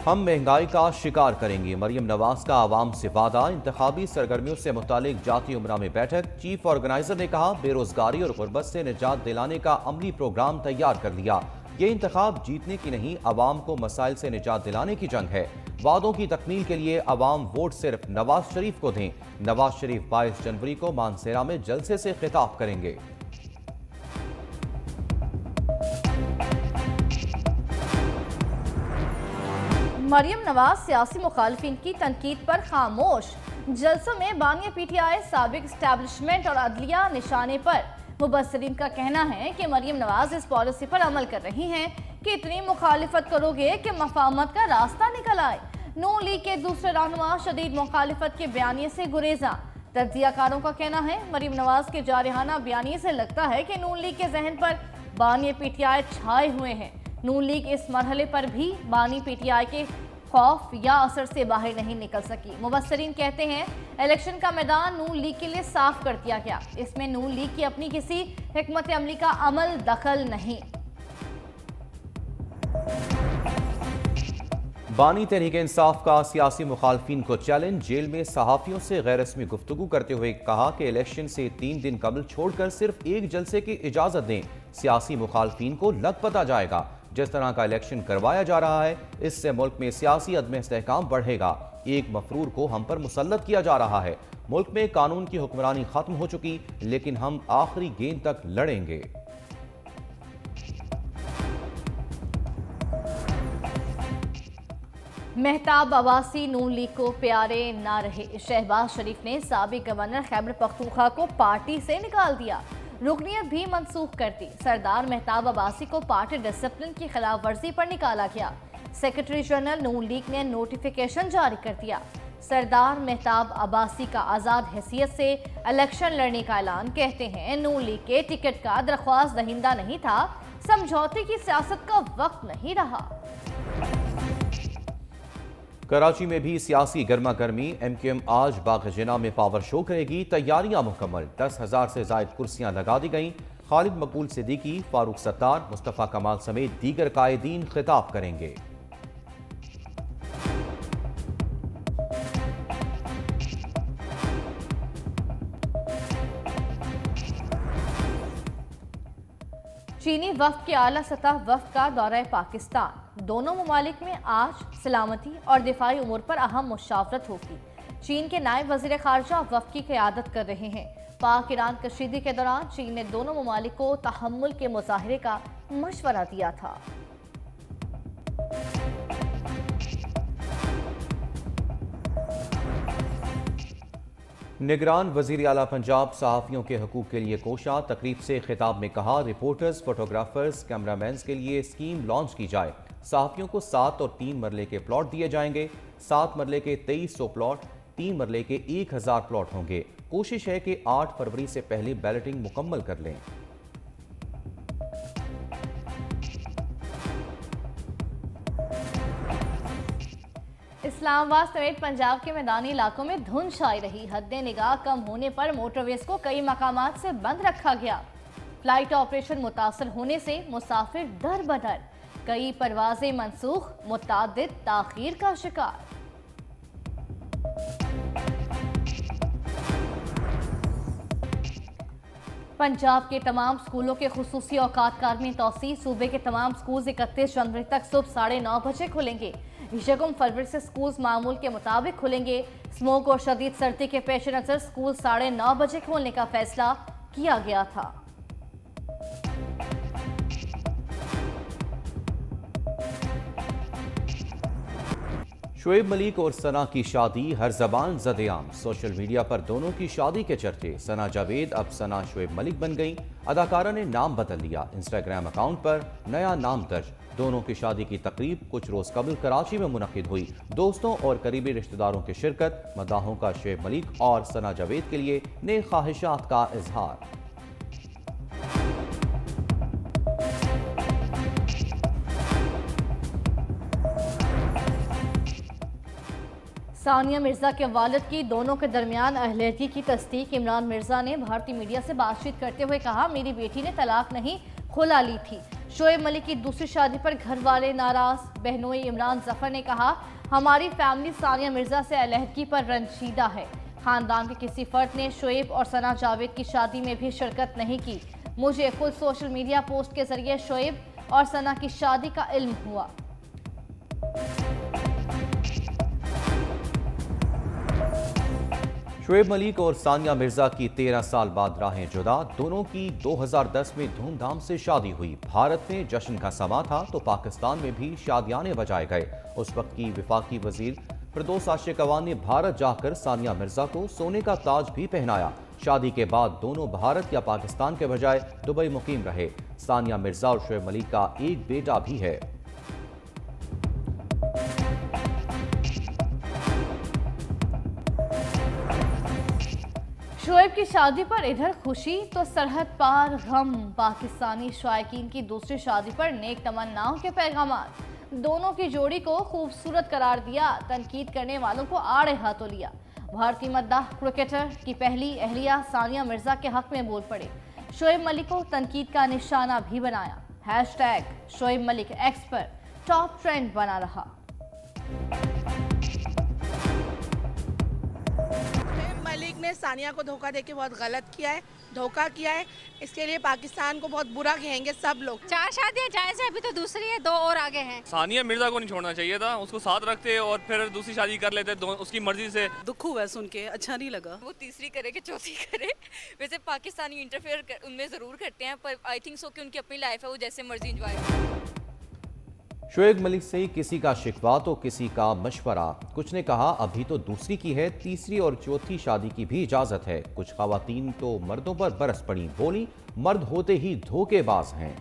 हम महंगाई का शिकार करेंगे, मरियम नवाज का आवाम से वादा। इंतखाबी सरगर्मियों से मुतालिक जाती उमरा में बैठक। चीफ ऑर्गेनाइजर ने कहा, बेरोजगारी और गुर्बत से निजात दिलाने का अमली प्रोग्राम तैयार कर लिया। ये इंतखाब जीतने की नहीं, अवाम को मसाइल से निजात दिलाने की जंग है। वादों की तकमील के लिए अवाम वोट सिर्फ नवाज शरीफ को दें। नवाज शरीफ 22 जनवरी को मानसेरा में जलसे से खिताब करेंगे। मरियम नवाज सियासी मुखालिफिन की तनकीद पर खामोश। जलसों में बानिया पीटीआई, साबिक इस्टेब्लिशमेंट और अदलिया निशाने पर। मुबस्सिरीन का कहना है कि मरियम नवाज इस पॉलिसी पर अमल कर रही हैं कि इतनी मुखालिफत करोगे कि मफाहमत का रास्ता निकल आए। नून लीग के दूसरे रहनुमा शदीद मुखालिफत के बयानिए से गुरेजा। तज्जियाकारों का कहना है, मरियम नवाज के जारहाना बयानिए से लगता है कि नून लीग के जहन पर बानिया पीटीआई छाए हुए हैं। नून लीग इस मरहले पर भी बानी पीटीआई के खौफ या असर से बाहर नहीं निकल सकी। मुबस्सिरीन कहते हैं, इलेक्शन का मैदान नून लीग के लिए साफ कर दिया गया। इसमें नून लीग की अपनी किसी हिकमत अमली का अमल दखल नहीं। बानी तहरीक इंसाफ का सियासी मुखालफिन को चैलेंज। जेल में सहाफियों से गैर रस्मी गुफ्तगू करते हुए कहा कि इलेक्शन से 3 दिन कबल छोड़कर सिर्फ एक जलसे की इजाजत दें। सियासी मुखालफिन को लग पता जाएगा। जिस तरह का इलेक्शन करवाया जा रहा है, इससे मुल्क में सियासी अदम इस्तेहकाम बढ़ेगा। एक मफरूर को हम पर मुसल्लत किया जा रहा है। मुल्क में कानून की हुक्मरानी खत्म हो चुकी, लेकिन हम आखिरी गेंद तक लड़ेंगे। मेहताब अब्बासी नून लीग को प्यारे ना रहे। शहबाज शरीफ ने साबिक गवर्नर खैबर पख्तूनख्वा को पार्टी से निकाल दिया, रुकनियत भी मनसूख कर दी। सरदार मेहताब अब्बासी को पार्टी डिसिप्लिन की खिलाफ वर्जी पर निकाला गया। सेक्रेटरी जनरल नून लीग ने नोटिफिकेशन जारी कर दिया। सरदार मेहताब अब्बासी का आज़ाद हैसियत से इलेक्शन लड़ने का ऐलान। कहते हैं, नून लीग के टिकट का दरख्वास्त दहिंदा नहीं था, समझौते की सियासत का वक्त नहीं रहा। कराची में भी सियासी गर्मा गर्मी। MQM आज बाग-ए-जिना में पावर शो करेगी। तैयारियां मुकम्मल। 10,000 से जायद कुर्सियां लगा दी गईं। खालिद मकबूल सिद्दीकी, फारूक सत्तार, मुस्तफ़ा कमाल समेत दीगर कायदीन खिताब करेंगे। चीनी वफ्द के आला सतह वफ्द का दौरा पाकिस्तान। दोनों ममालिक में आज सलामती और दिफाई उमूर पर अहम मुशावरत होगी। चीन के नायब वज़ीर ख़ारजा वफ्द की क़यादत कर रहे हैं। पाक ईरान कशीदगी के दौरान चीन ने दोनों ममालिक को तहम्मुल के मुज़ाहरे का मशवरा दिया था। निगरान वज़ीर आला पंजाब सहाफ़ियों के हकूक़ के लिए कोशा। तकरीब से खिताब में कहा, रिपोर्टर्स, फोटोग्राफर्स, कैमरामैन के लिए स्कीम लॉन्च की जाए। सहाफ़ियों को 7 और 3 मरले के प्लॉट दिए जाएंगे। 7 मरले के 2300 प्लॉट, 3 मरले के 1000 प्लॉट होंगे। कोशिश है कि 8 फरवरी से पहले बैलेटिंग मुकम्मल कर लें। इस्लामाबाद समेत पंजाब के मैदानी इलाकों में धुंध छाई रही। हद्दे निगाह कम होने पर मोटरवेज को कई मकामात से बंद रखा गया। फ्लाइट ऑपरेशन मुतासर होने से मुसाफिर दर बदर। कई परवाजें मनसूख, मुतादिद ताखीर का शिकार। पंजाब के तमाम स्कूलों के खुसूसी औकात कार में तौसी। सूबे के तमाम स्कूल 31 जनवरी तक सुबह 9:30 बजे खुलेंगे। 1 फरवरी से स्कूल मामूल के मुताबिक खुलेंगे। स्मोक और शदीद सर्दी के पेश नज़र स्कूल 9:30 बजे खोलने का फैसला किया गया था। शुएब मलिक और सना की शादी हर जबान ज़द-ए-आम। सोशल मीडिया पर दोनों की शादी के चर्चे। सना जावेद अब सना शुएब मलिक बन गई। अदाकारा ने नाम बदल लिया। इंस्टाग्राम अकाउंट पर नया नाम दर्ज। दोनों की शादी की तकरीब कुछ रोज कबल कराची में मुनक्किद हुई। दोस्तों और करीबी रिश्तेदारों की शिरकत। मदाहों का शुएब मलिक और सना जावेद के लिए नेक ख्वाहिशात का इजहार। सानिया मिर्जा के वालिद की दोनों के दरमियान अहलियती की तस्दीक। इमरान मिर्जा ने भारतीय मीडिया से बातचीत करते हुए कहा, मेरी बेटी ने तलाक नहीं खुला ली थी। शोएब मलिक की दूसरी शादी पर घर वाले नाराज। बहनोई इमरान जफर ने कहा, हमारी फैमिली सानिया मिर्जा से अलहदगी पर रंजीदा है। खानदान के किसी फर्द ने शोएब और सना जावेद की शादी में भी शिरकत नहीं की। मुझे खुद सोशल मीडिया पोस्ट के जरिए शोएब और सना की शादी का इल्म हुआ। शोएब मलिक और सानिया मिर्जा की 13 साल बाद राहें जुदा। दोनों की 2010 में धूमधाम से शादी हुई। भारत में जश्न का समा था तो पाकिस्तान में भी शादियाने बजाए गए। उस वक्त की वफाकी वजीर फिरदौस आशिक अवान ने भारत जाकर सानिया मिर्जा को सोने का ताज भी पहनाया। शादी के बाद दोनों भारत या पाकिस्तान के बजाय दुबई मुकीम रहे। सानिया मिर्जा और शोएब मलिक का एक बेटा भी है। शोएब की शादी पर इधर खुशी तो सरहद पार गम। पाकिस्तानी शायकीन की दूसरी शादी पर नेक तमन्नाओं के पैगामात। दोनों की जोड़ी को खूबसूरत करार दिया, तनकीद करने वालों को आड़े हाथों लिया। भारतीय मद्दाह क्रिकेटर की पहली अहलिया सानिया मिर्जा के हक में बोल पड़े। शोएब मलिक को तनकीद का निशाना भी बनाया। हैशटैग शोएब मलिक एक्स पर टॉप ट्रेंड बना रहा। मलिक ने सानिया को धोखा देके बहुत गलत किया है, धोखा किया है। इसके लिए पाकिस्तान को बहुत बुरा कहेंगे सब लोग। 4 शादियां जायज है, अभी तो दूसरी है, 2 और आगे हैं। सानिया मिर्जा को नहीं छोड़ना चाहिए था, उसको साथ रखते और फिर दूसरी शादी कर लेते उसकी मर्जी से। दुख हुआ सुन के, अच्छा नहीं लगा। वो तीसरी करे कि चौथी करे। वैसे पाकिस्तानी इंटरफेयर उनमें ज़रूर करते हैं, पर आई थिंक सो कि उनकी अपनी लाइफ है, वो जैसे मर्जी इंजॉय। शोएब मलिक से किसी का शिकवा तो किसी का मशवरा। कुछ ने कहा अभी तो दूसरी की है, तीसरी और चौथी शादी की भी इजाजत है। कुछ खवातीन तो मर्दों पर बरस पड़ी, बोली मर्द होते ही धोखेबाज हैं।